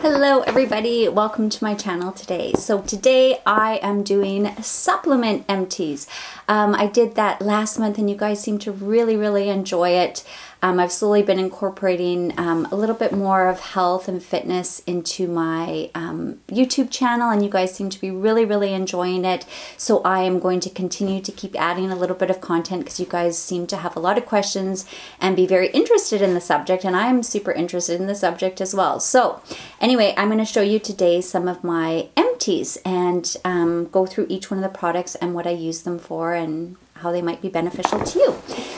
Hello everybody, welcome to my channel today. So today I am doing supplement empties. I did that last month and you guys seem to really enjoy it. I've slowly been incorporating a little bit more of health and fitness into my YouTube channel, and you guys seem to be really enjoying it. So I am going to continue to keep adding a little bit of content because you guys seem to have a lot of questions and be very interested in the subject, and I'm super interested in the subject as well. So anyway, I'm going to show you today some of my empties and go through each one of the products and what I use them for and how they might be beneficial to you.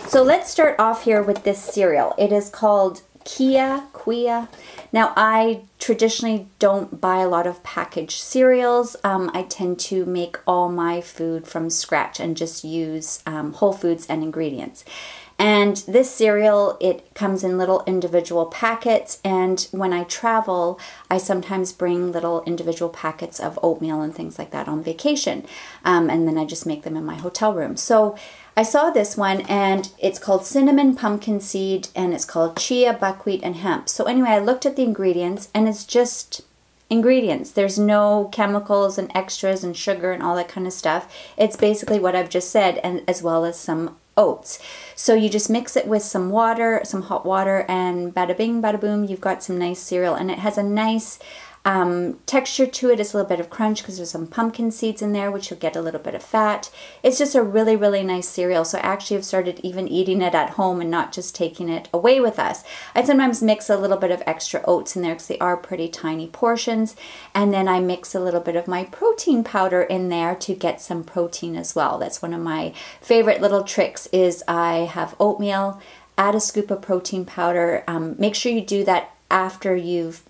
So let's start off here with this cereal. It is called Qi'a. Now I traditionally don't buy a lot of packaged cereals. I tend to make all my food from scratch and just use whole foods and ingredients. And this cereal, it comes in little individual packets, and when I travel, I sometimes bring little individual packets of oatmeal and things like that on vacation. And then I just make them in my hotel room. So I saw this one, and it's called cinnamon pumpkin seed, and it's called chia, buckwheat, and hemp. So anyway, I looked at the ingredients, and it's just ingredients. There's no chemicals and extras and sugar and all that kind of stuff. It's basically what I've just said, and as well as some oats. So you just mix it with some water, some hot water, and bada bing, bada boom, you've got some nice cereal. And it has a nice texture to it. It's a little bit of crunch because there's some pumpkin seeds in there, which you'll get a little bit of fat. It's just a really nice cereal. So I actually have started even eating it at home and not just taking it away with us. I sometimes mix a little bit of extra oats in there because they are pretty tiny portions. And then I mix a little bit of my protein powder in there to get some protein as well. That's one of my favorite little tricks is I have oatmeal, add a scoop of protein powder. Make sure you do that after you've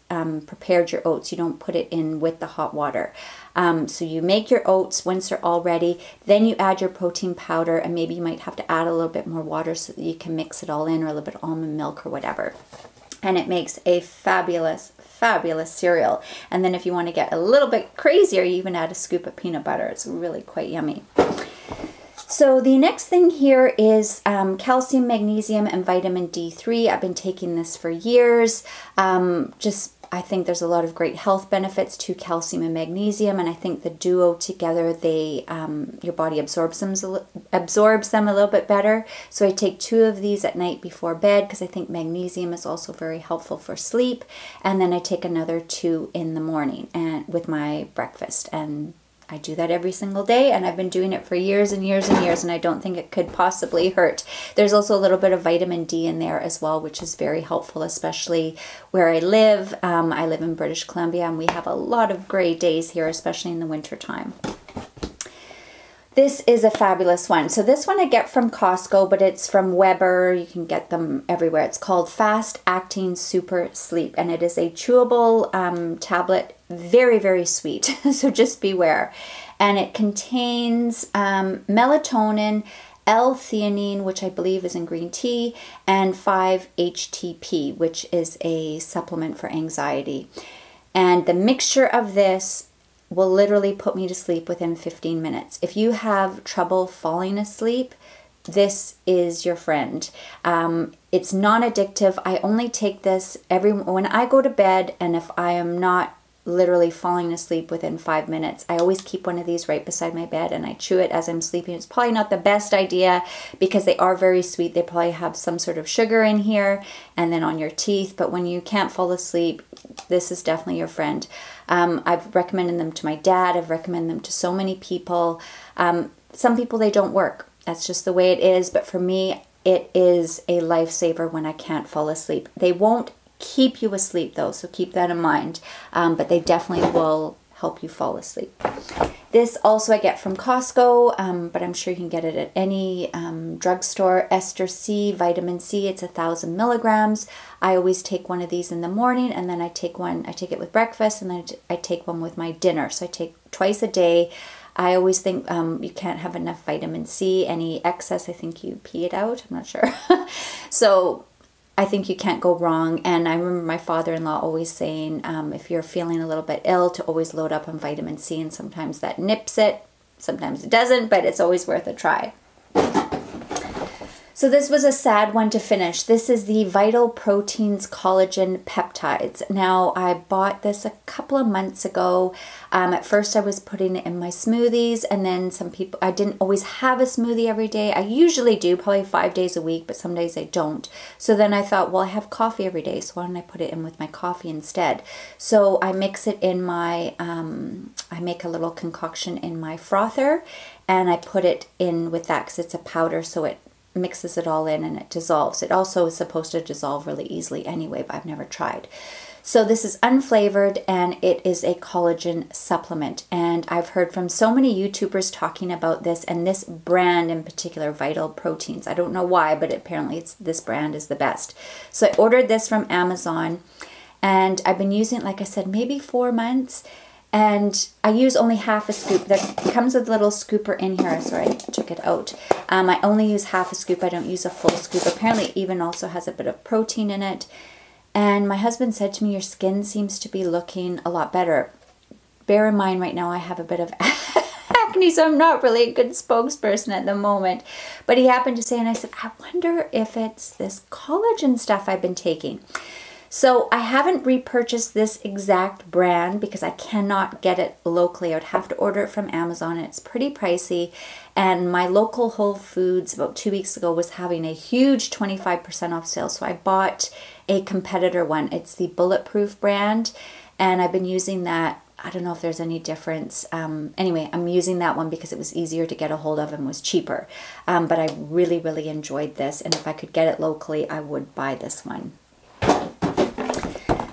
prepared your oats. You don't put it in with the hot water. So you make your oats once they're all ready, then you add your protein powder, and maybe you might have to add a little bit more water so that you can mix it all in, or a little bit of almond milk or whatever. And it makes a fabulous cereal. And then if you want to get a little bit crazier, you even add a scoop of peanut butter. It's really quite yummy. So the next thing here is calcium, magnesium, and vitamin D3. I've been taking this for years. I think there's a lot of great health benefits to calcium and magnesium, and I think the duo together, they your body absorbs them a little bit better. So I take 2 of these at night before bed because I think magnesium is also very helpful for sleep. And then I take another 2 in the morning and with my breakfast, and I do that every single day, and I've been doing it for years and years, and I don't think it could possibly hurt. There's also a little bit of vitamin D in there as well, which is very helpful, especially where I live. I live in British Columbia, and we have a lot of gray days here, especially in the winter time. This is a fabulous one. So this one I get from Costco, but it's from Weber. You can get them everywhere. It's called Fast Acting Super Sleep, and it is a chewable tablet. Very sweet. So just beware. And it contains melatonin, L-theanine, which I believe is in green tea, and 5-HTP, which is a supplement for anxiety. And the mixture of this will literally put me to sleep within 15 minutes. If you have trouble falling asleep, this is your friend. It's non-addictive. I only take this when I go to bed, and if I am not literally falling asleep within 5 minutes, I always keep one of these right beside my bed and I chew it as I'm sleeping. It's probably not the best idea because they are very sweet. They probably have some sort of sugar in here and then on your teeth, but when you can't fall asleep, this is definitely your friend. I've recommended them to my dad. I've recommended them to so many people. Some people, they don't work. That's just the way it is, but for me, it is a lifesaver when I can't fall asleep. They won't keep you asleep though, so keep that in mind, but they definitely will help you fall asleep. This also I get from Costco, but I'm sure you can get it at any drugstore. Ester C Vitamin C, it's 1,000 milligrams. I always take one of these in the morning, and then I take it with breakfast, and then I take one with my dinner. So I take twice a day. I always think you can't have enough vitamin C. Any excess, I think you pee it out. I'm not sure. So I think you can't go wrong. And I remember my father-in-law always saying, if you're feeling a little bit ill, to always load up on vitamin C, and sometimes that nips it, sometimes it doesn't, but it's always worth a try. So this was a sad one to finish. This is the Vital Proteins Collagen Peptides. Now, I bought this a couple of months ago. At first I was putting it in my smoothies, and then I didn't always have a smoothie every day. I usually do, probably 5 days a week, but some days I don't. So then I thought, well, I have coffee every day, so why don't I put it in with my coffee instead? So I mix it in my, I make a little concoction in my frother, and I put it in with that because it's a powder, so it mixes it all in and it dissolves. It also is supposed to dissolve really easily anyway, but I've never tried. So this is unflavored, and it is a collagen supplement. And I've heard from so many YouTubers talking about this, and this brand in particular, Vital Proteins. I don't know why, but apparently this brand is the best. So I ordered this from Amazon, and I've been using it, like I said, maybe 4 months. And I use only half a scoop. That comes with a little scooper in here. Sorry, I took it out. I only use half a scoop. I don't use a full scoop. Apparently it even also has a bit of protein in it. And my husband said to me, your skin seems to be looking a lot better. Bear in mind right now I have a bit of acne, so I'm not really a good spokesperson at the moment. But he happened to say, and I said, I wonder if it's this collagen stuff I've been taking. So I haven't repurchased this exact brand because I cannot get it locally. I would have to order it from Amazon, and it's pretty pricey. And my local Whole Foods about 2 weeks ago was having a huge 25% off sale. So I bought a competitor one. It's the Bulletproof brand, and I've been using that. I don't know if there's any difference. Anyway, I'm using that one because it was easier to get a hold of and was cheaper. But I really, really enjoyed this. And if I could get it locally, I would buy this one.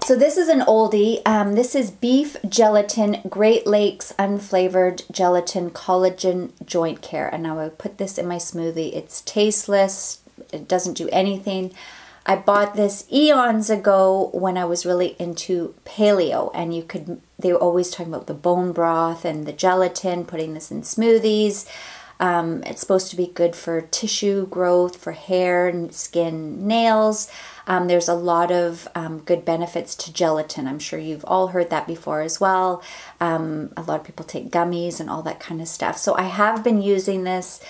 So this is an oldie. This is Beef Gelatin Great Lakes Unflavored Gelatin Collagen Joint Care. And now I put this in my smoothie. It's tasteless. It doesn't do anything. I bought this eons ago when I was really into paleo, and they were always talking about the bone broth and the gelatin, putting this in smoothies. It's supposed to be good for tissue growth, for hair and skin, nails. There's a lot of good benefits to gelatin. I'm sure you've all heard that before as well. A lot of people take gummies and all that kind of stuff. So I have been using this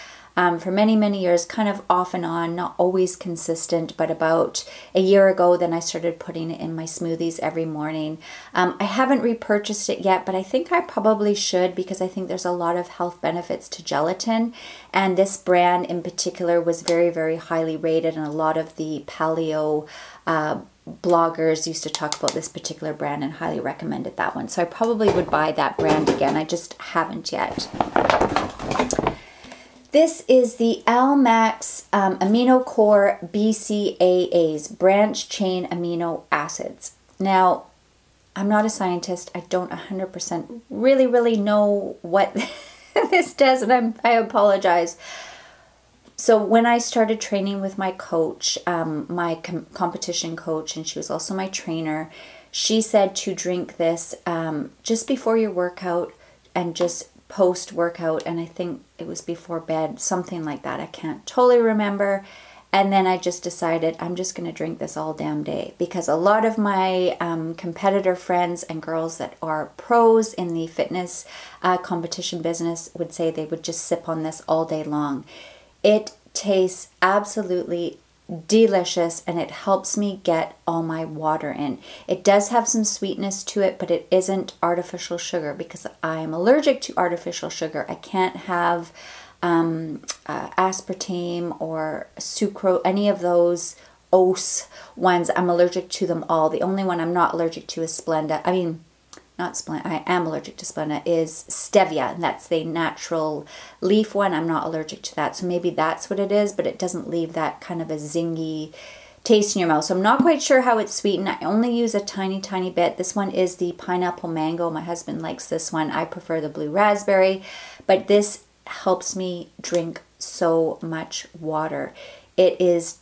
for many, many years, kind of off and on, not always consistent, but about a year ago, then I started putting it in my smoothies every morning. I haven't repurchased it yet, but I think I probably should because I think there's a lot of health benefits to gelatin. And this brand in particular was very, very highly rated, and a lot of the paleo bloggers used to talk about this particular brand and highly recommended that one. So I probably would buy that brand again. I just haven't yet. This is the Allmax Aminocore BCAAs, branch chain amino acids. Now, I'm not a scientist. I don't 100% really know what this does, and I apologize. So when I started training with my coach, my competition coach, and she was also my trainer, she said to drink this just before your workout and just post-workout, and I think it was before bed, something like that. I can't totally remember. And then I just decided I'm just going to drink this all damn day, because a lot of my competitor friends and girls that are pros in the fitness competition business would say they would just sip on this all day long. It tastes absolutely delicious, and it helps me get all my water in. It does have some sweetness to it, but it isn't artificial sugar, because I am allergic to artificial sugar. I can't have aspartame or sucrose, any of those OS ones. I'm allergic to them all. The only one I'm not allergic to is Splenda. I mean, not Splenda, I am allergic to Splenda, is stevia, and that's the natural leaf one. I'm not allergic to that, so maybe that's what it is, but it doesn't leave that kind of a zingy taste in your mouth. So I'm not quite sure how it's sweetened. I only use a tiny bit. This one is the pineapple mango. My husband likes this one. I prefer the blue raspberry, but this helps me drink so much water. It is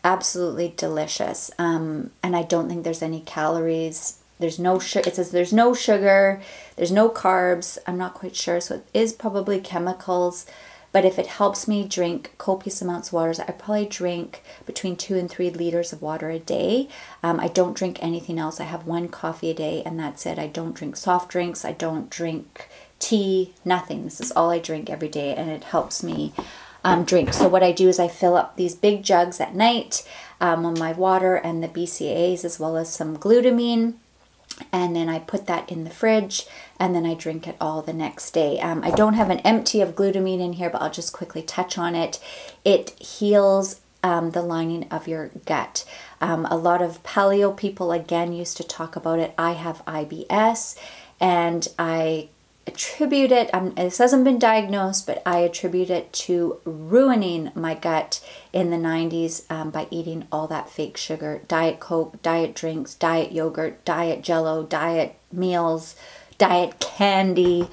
absolutely delicious, and I don't think there's any calories. There's no sugar. It says there's no sugar, there's no carbs. I'm not quite sure, so it is probably chemicals. But if it helps me drink copious amounts of water, I probably drink between 2 and 3 liters of water a day. I don't drink anything else. I have 1 coffee a day, and that's it. I don't drink soft drinks. I don't drink tea, nothing. This is all I drink every day, and it helps me drink. So what I do is I fill up these big jugs at night with my water and the BCAAs as well as some glutamine. And then I put that in the fridge and then I drink it all the next day. I don't have an empty of glutamine in here, but I'll just quickly touch on it. It heals the lining of your gut. A lot of paleo people, again, used to talk about it. I have IBS and I attribute it, this hasn't been diagnosed, but I attribute it to ruining my gut in the 90s by eating all that fake sugar, Diet Coke, diet drinks, diet yogurt, diet Jello, diet meals, diet candy.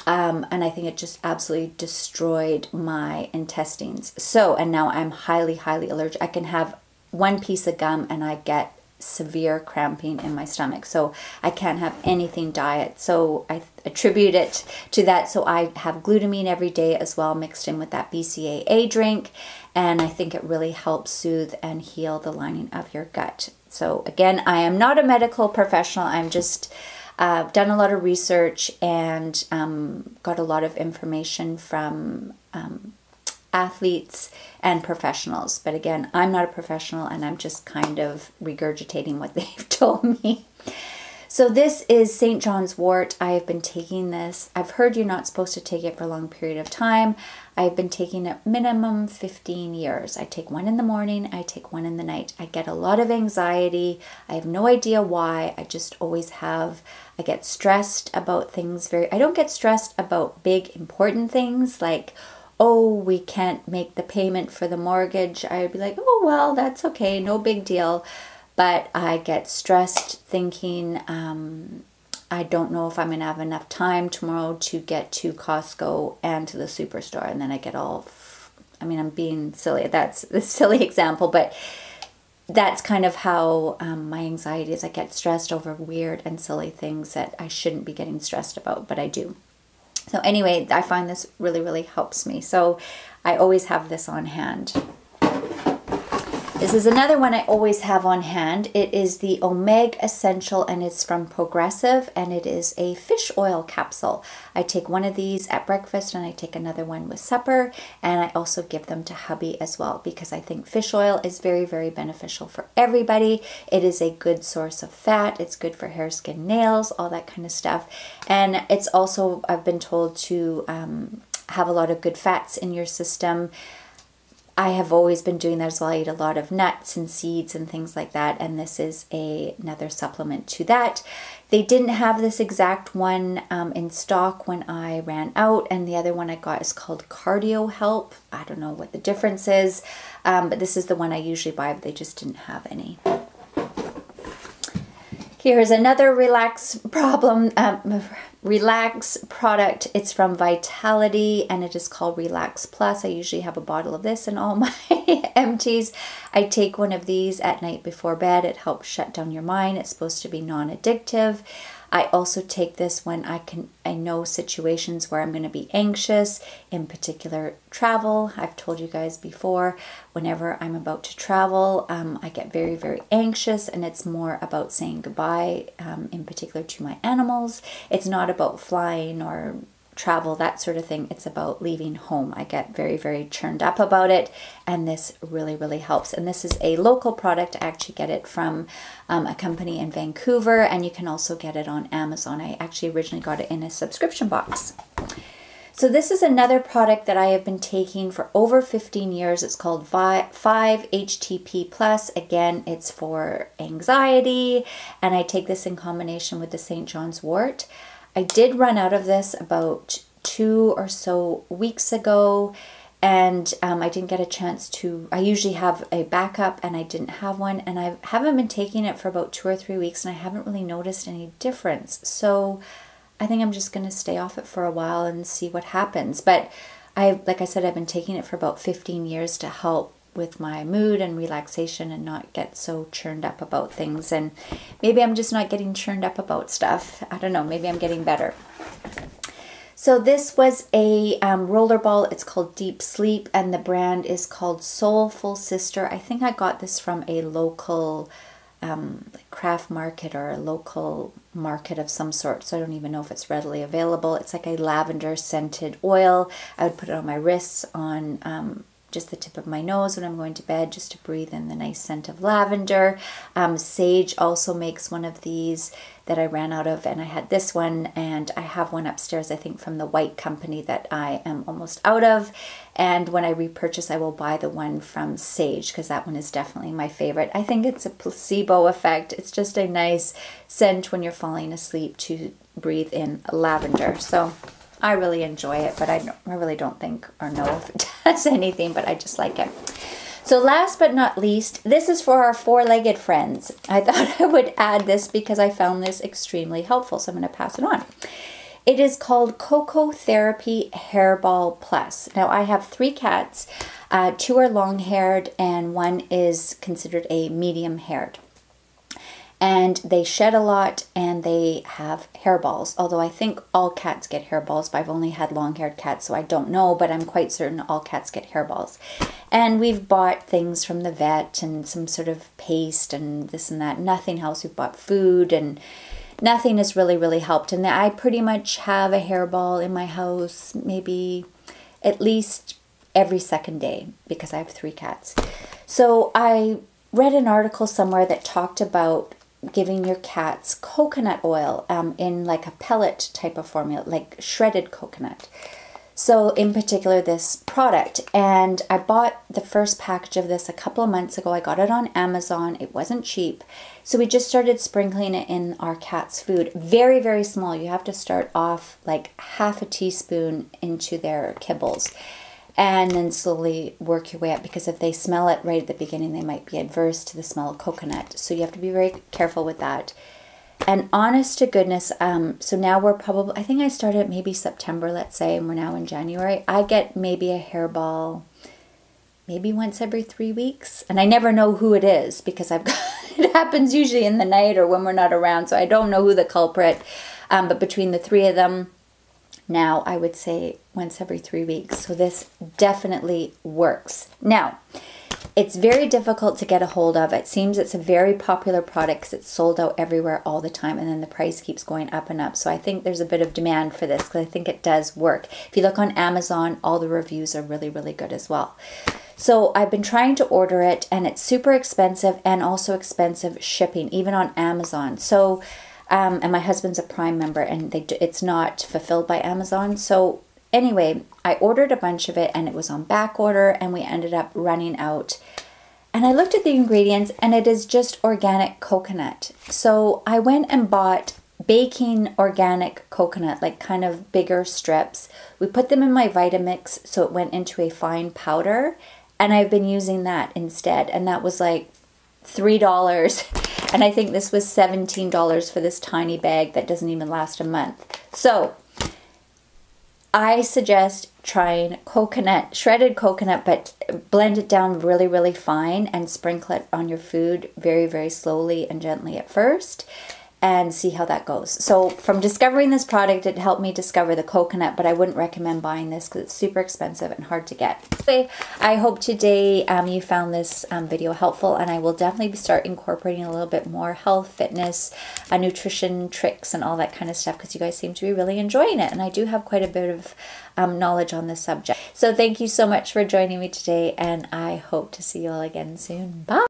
And I think it just absolutely destroyed my intestines. So, and now I'm highly, highly allergic. I can have one piece of gum and I get severe cramping in my stomach. So I can't have anything diet. So I attribute it to that. So I have glutamine every day as well, mixed in with that BCAA drink. And I think it really helps soothe and heal the lining of your gut. So again, I am not a medical professional. I'm just done a lot of research and got a lot of information from athletes and professionals. But again, I'm not a professional and I'm just kind of regurgitating what they've told me. So this is St. John's wort. I have been taking this. I've heard you're not supposed to take it for a long period of time. I've been taking it minimum 15 years. I take one in the morning, I take one in the night. I get a lot of anxiety. I have no idea why. I just always have. I get stressed about things I don't get stressed about big important things like, oh, we can't make the payment for the mortgage. I would be like, oh, well, that's okay, no big deal. But I get stressed thinking, I don't know if I'm going to have enough time tomorrow to get to Costco and to the superstore. And then I get all, I'm being silly. That's a silly example, but that's kind of how my anxiety is. I get stressed over weird and silly things that I shouldn't be getting stressed about, but I do. So anyway, I find this really, really helps me. So I always have this on hand. This is another one I always have on hand. It is the Omegessential and it's from Progressive and it is a fish oil capsule. I take one of these at breakfast and I take another one with supper, and I also give them to hubby as well because I think fish oil is very, very beneficial for everybody. It is a good source of fat. It's good for hair, skin, nails, all that kind of stuff. And it's also, I've been told to have a lot of good fats in your system. I have always been doing that as well. I eat a lot of nuts and seeds and things like that, and this is another supplement to that. They didn't have this exact one in stock when I ran out, and the other one I got is called Cardio Help. I don't know what the difference is, but this is the one I usually buy, but they just didn't have any. Here's another relax product. It's from Vitality and it is called Relax Plus. I usually have a bottle of this in all my empties. I take one of these at night before bed. It helps shut down your mind. It's supposed to be non-addictive. I also take this when I know situations where I'm going to be anxious, in particular travel. I've told you guys before, whenever I'm about to travel, I get very, very anxious, and it's more about saying goodbye, in particular to my animals. It's not about flying or travel, that sort of thing. It's about leaving home. I get very, very churned up about it, and this really, really helps. And this is a local product. I actually get it from a company in Vancouver, and you can also get it on Amazon. I actually originally got it in a subscription box. So this is another product that I have been taking for over 15 years. It's called 5-HTP+. Again, it's for anxiety, and I take this in combination with the St. John's wort. I did run out of this about 2 or so weeks ago, and I didn't get a chance to. I usually have a backup, and I didn't have one, and I haven't been taking it for about 2 or 3 weeks, and I haven't really noticed any difference. So I think I'm just going to stay off it for a while and see what happens. But like I said, I've been taking it for about 15 years to help with my mood and relaxation and not get so churned up about things. And maybe I'm just not getting churned up about stuff. I don't know, maybe I'm getting better. So this was a rollerball. It's called Deep Sleep, and the brand is called Soulful Sister. I think I got this from a local craft market or a local market of some sort, so I don't even know if it's readily available. It's like a lavender scented oil. I would put it on my wrists, on just the tip of my nose when I'm going to bed, just to breathe in the nice scent of lavender. Sage also makes one of these that I ran out of, and I had this one, and I have one upstairs, I think from the White company, that I am almost out of. And when I repurchase, I will buy the one from Sage, because that one is definitely my favorite. I think it's a placebo effect. It's just a nice scent when you're falling asleep to breathe in lavender. So I really enjoy it, but I really don't think or know if it does anything, but I just like it. So last but not least, this is for our four-legged friends. I thought I would add this because I found this extremely helpful, so I'm going to pass it on. It is called Cocotherapy Hairball Plus. Now, I have 3 cats. 2 are long-haired and 1 is considered a medium-haired. And they shed a lot and they have hairballs. Although I think all cats get hairballs, but I've only had long-haired cats, so I don't know, but I'm quite certain all cats get hairballs. And we've bought things from the vet and some sort of paste and this and that. Nothing else. We've bought food and nothing has really helped. And I pretty much have a hairball in my house maybe at least every second day because I have 3 cats. So I read an article somewhere that talked about giving your cats coconut oil in like a pellet type of formula, like shredded coconut. So in particular this product, and I bought the first package of this a couple of months ago. I got it on Amazon. It wasn't cheap. So we just started sprinkling it in our cat's food. Very small. You have to start off like half a teaspoon into their kibbles, and then slowly work your way up, because if they smell it right at the beginning, they might be adverse to the smell of coconut. So you have to be very careful with that. And honest to goodness, so now we're probably, I think I started maybe September, let's say, and we're now in January. I get maybe a hairball maybe once every 3 weeks. And I never know who it is because it happens usually in the night or when we're not around. So I don't know who the culprit, but between the 3 of them, now I would say once every 3 weeks. So this definitely works. Now, it's very difficult to get a hold of. It seems it's a very popular product because it's sold out everywhere all the time, and then the price keeps going up and up. So I think there's a bit of demand for this because I think it does work. If you look on Amazon, all the reviews are really good as well. So I've been trying to order it, and it's super expensive and also expensive shipping, even on Amazon. So and my husband's a Prime member, and it's not fulfilled by Amazon. So anyway, I ordered a bunch of it, and it was on back order, and we ended up running out. And I looked at the ingredients, and it is just organic coconut. So I went and bought baking organic coconut, like kind of bigger strips. We put them in my Vitamix, so it went into a fine powder, and I've been using that instead. And that was like $3. And I think this was $17 for this tiny bag that doesn't even last a month. So I suggest trying coconut, shredded coconut, but blend it down really fine and sprinkle it on your food very slowly and gently at first, and see how that goes. So from discovering this product, it helped me discover the coconut, but I wouldn't recommend buying this because it's super expensive and hard to get. Anyway, I hope today you found this video helpful, and I will definitely start incorporating a little bit more health, fitness, nutrition tricks and all that kind of stuff, because you guys seem to be really enjoying it, and I do have quite a bit of knowledge on this subject. So thank you so much for joining me today, and I hope to see you all again soon. Bye!